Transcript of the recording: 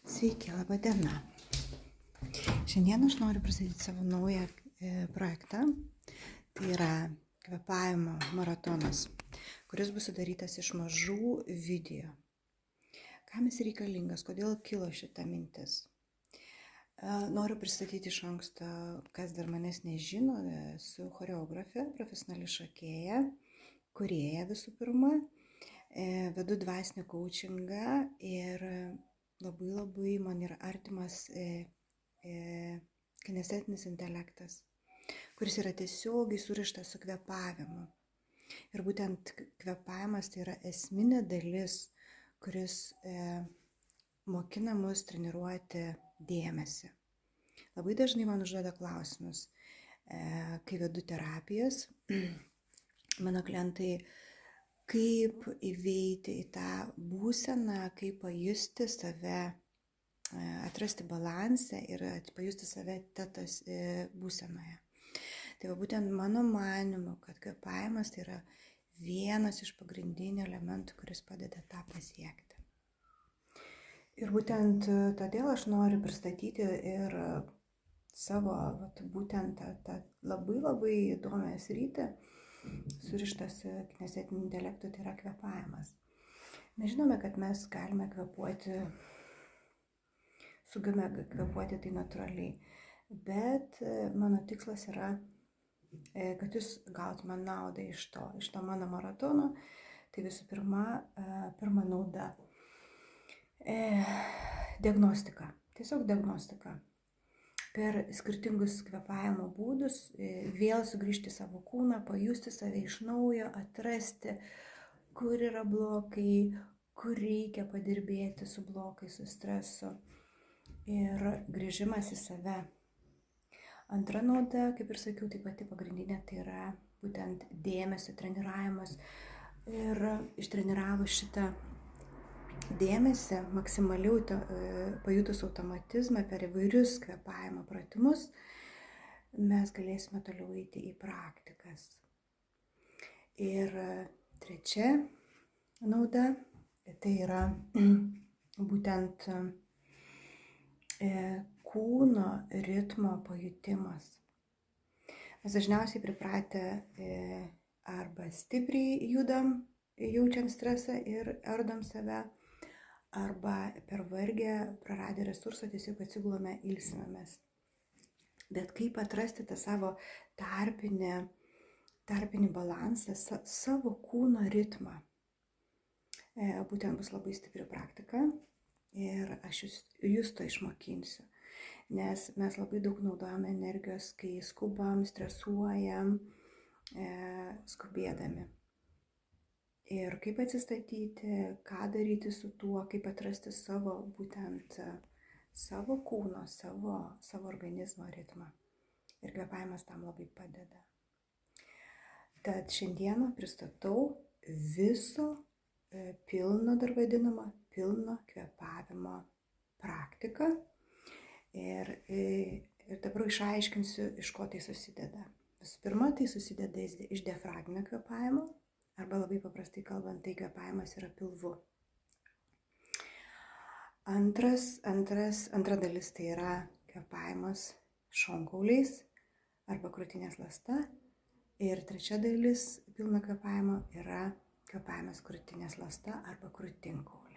Sveiki, laba diena. Šiandien aš noriu pristatyti savo naują projektą. Tai yra kvėpavimo maratonas, kuris bus sudarytas iš mažų video. Kam jis reikalingas, kodėl kilo šita mintis? Noriu pristatyti iš anksto, kas dar manęs nežino, esu choreografė, profesionali šokėja, kūrėja visų pirma, vedu dvasinį coachingą ir labai man yra artimas kinestetinis intelektas, kuris yra tiesiogiai surištas su kvėpavimu. Ir būtent kvėpavimas tai yra esminė dalis, kuris mokina mus treniruoti dėmesį. Labai dažnai man užduoda klausimus, kai vedu terapijas, mano klientai, kaip įveikti į tą būseną, kaip pajusti save, atrasti balansą ir pajusti save tetos būsenoje. Tai būtent mano manymu, kad kvėpavimas tai yra vienas iš pagrindinių elementų, kuris padeda tą pasiekti. Ir būtent todėl aš noriu pristatyti ir savo būtent tą labai įdomią sritį, surištas kinestetinio intelekto, tai yra kvėpavimas. Mes žinome, kad mes galime kvėpuoti, sugebame kvėpuoti tai natūraliai, bet mano tikslas yra, kad jūs gautumėte naudą iš to mano maratono. Tai visų pirma nauda. Diagnostika, tiesiog diagnostika. Per skirtingus kvėpavimo būdus vėl sugrįžti į savo kūną, pajusti save iš naujo, atrasti, kur yra blokai, kur reikia padirbėti su blokai, su stresu ir grįžimas į save. Antra nauda, kaip ir sakiau, tai pati pagrindinė, tai yra būtent dėmesio treniravimas. Ir ištreniravus šitą dėmesį, maksimaliau pajutus automatizmą per įvairius kvėpavimo pratimus, mes galėsime toliau eiti į praktikas. Ir trečia nauda, tai yra būtent kūno ritmo pajutimas. Mes dažniausiai pripratę arba stipriai judam, jaučiant stresą ir ardom save, arba pervargę, praradę resursą, tiesiog atsigulame, ilsimėmės. Bet kaip atrasti tą savo tarpinį balansą, savo kūno ritmą? Būtent bus labai stipri praktika ir aš jūs to išmokinsiu. Nes mes labai daug naudojame energijos, kai skubam, stresuojam, skubėdami. Ir kaip atsistatyti, ką daryti su tuo, kaip atrasti savo kūno, savo organizmo ritmą. Ir kvėpavimas tam labai padeda. Tad šiandieną pristatau viso pilno, dar vadinamą, pilno kvėpavimo praktiką. Ir dabar išaiškinsiu, iš ko tai susideda. Visų pirma, tai susideda iš diafragminio kvėpavimo. Arba labai paprastai kalbant, tai kvėpavimas yra pilvu. Antra dalis tai yra kvėpavimas šonkauliais arba krūtinės ląsta. Ir trečia dalis pilno kvėpavimo yra kvėpavimas krūtinės ląsta arba krūtinkauliu.